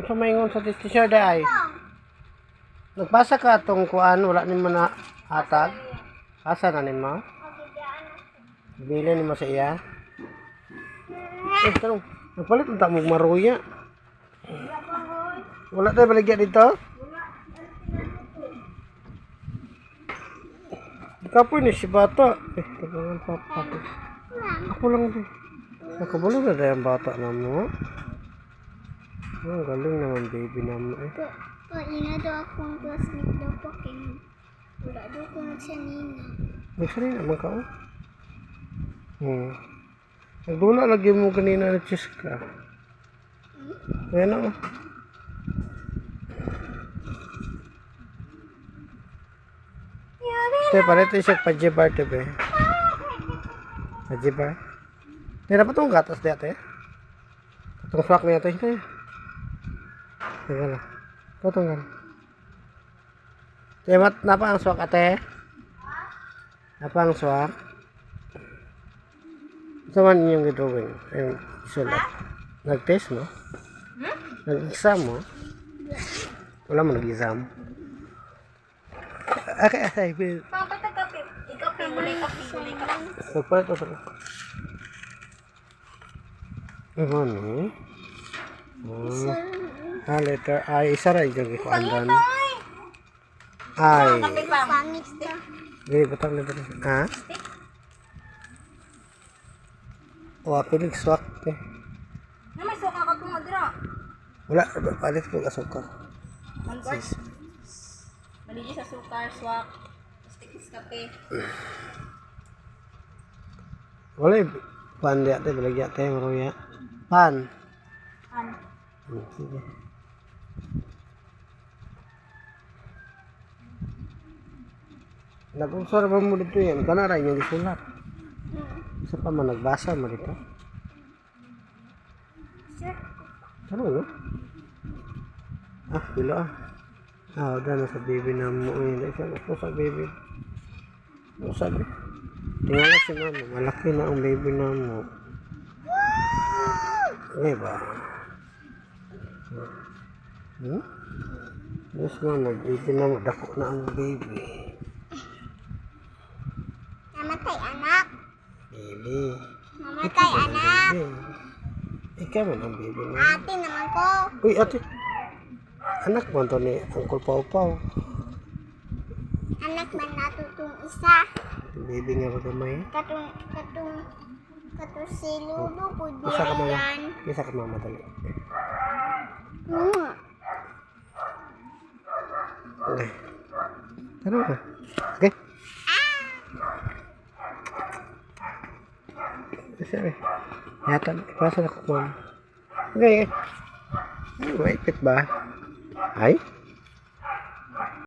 Sumaingon sa teacher day. Nagbasa ka tong kuan, wala ni mo na hatag. Asa na nimo? Bili ni mo sa iya. Tanong, nagpalit unta mo maruya. Wala tayo baligya dito? Kapoy ni si bata. Tagangan papa. Ako lang din. Nakabalo na dahil ang bata na mo. Oh, galing naman baby naman eh. Ina daw akong classmate daw po kin. Wala daw ko nagsanina. Nagsanina naman ka oh. Nagdula lagi mo kanina na cheese ka. Ayan na oh. Te, parito siya pajibar tebe. Pajibar. Tira pa itong gatas di ate. Itong swak niya ate. Teka lang. Ito itong Te, napa ang swak ate? Napa ang swak? Ito man inyong gidrawing. Ayun, isulat. Nag-test mo? Nag-exam mo? Wala mo nag-exam. Okay, Bill. Bakit kape? Ikape, mulay kape. Nagpalit ito. Ano? Letter I. Isa rin yung ikuandan. I. Pangit ka. Hindi, batang na ito. Ha? O, pilig swak. May suka ka itong adra. Wala, palit ko asukar. Maligi sa sukar, swak. Stikis kape. Wala yung pan di ate, balagi ate, maruya. Pan. Sige. Nag-usar ba mo dito yan? Kanara yung isulat. Isa pa man nagbasa mo dito. Ano no? Pilo ah. Udah na sa baby na mo. Isa na po sa baby. Ano sabi? Tingnan si mama. Malaki na ang baby na mo. Okay ba? Yes mama, baby na mo. Dako na ang baby. Namatay anak. Baby. Namatay anak. Ikaw man ang baby na. Ate naman ko. Uy ate. Anak mo ito ni Uncle Pau Pau. Anak man natutong isa. Baby nga magamay. Katong si Lulu po Isa ka mama. diyan. Isa ka mama tali. Okay. Ano na? Okay. Sige. Yata, ipasa na ko mama. Okay. Ay, maipit ba? Ay?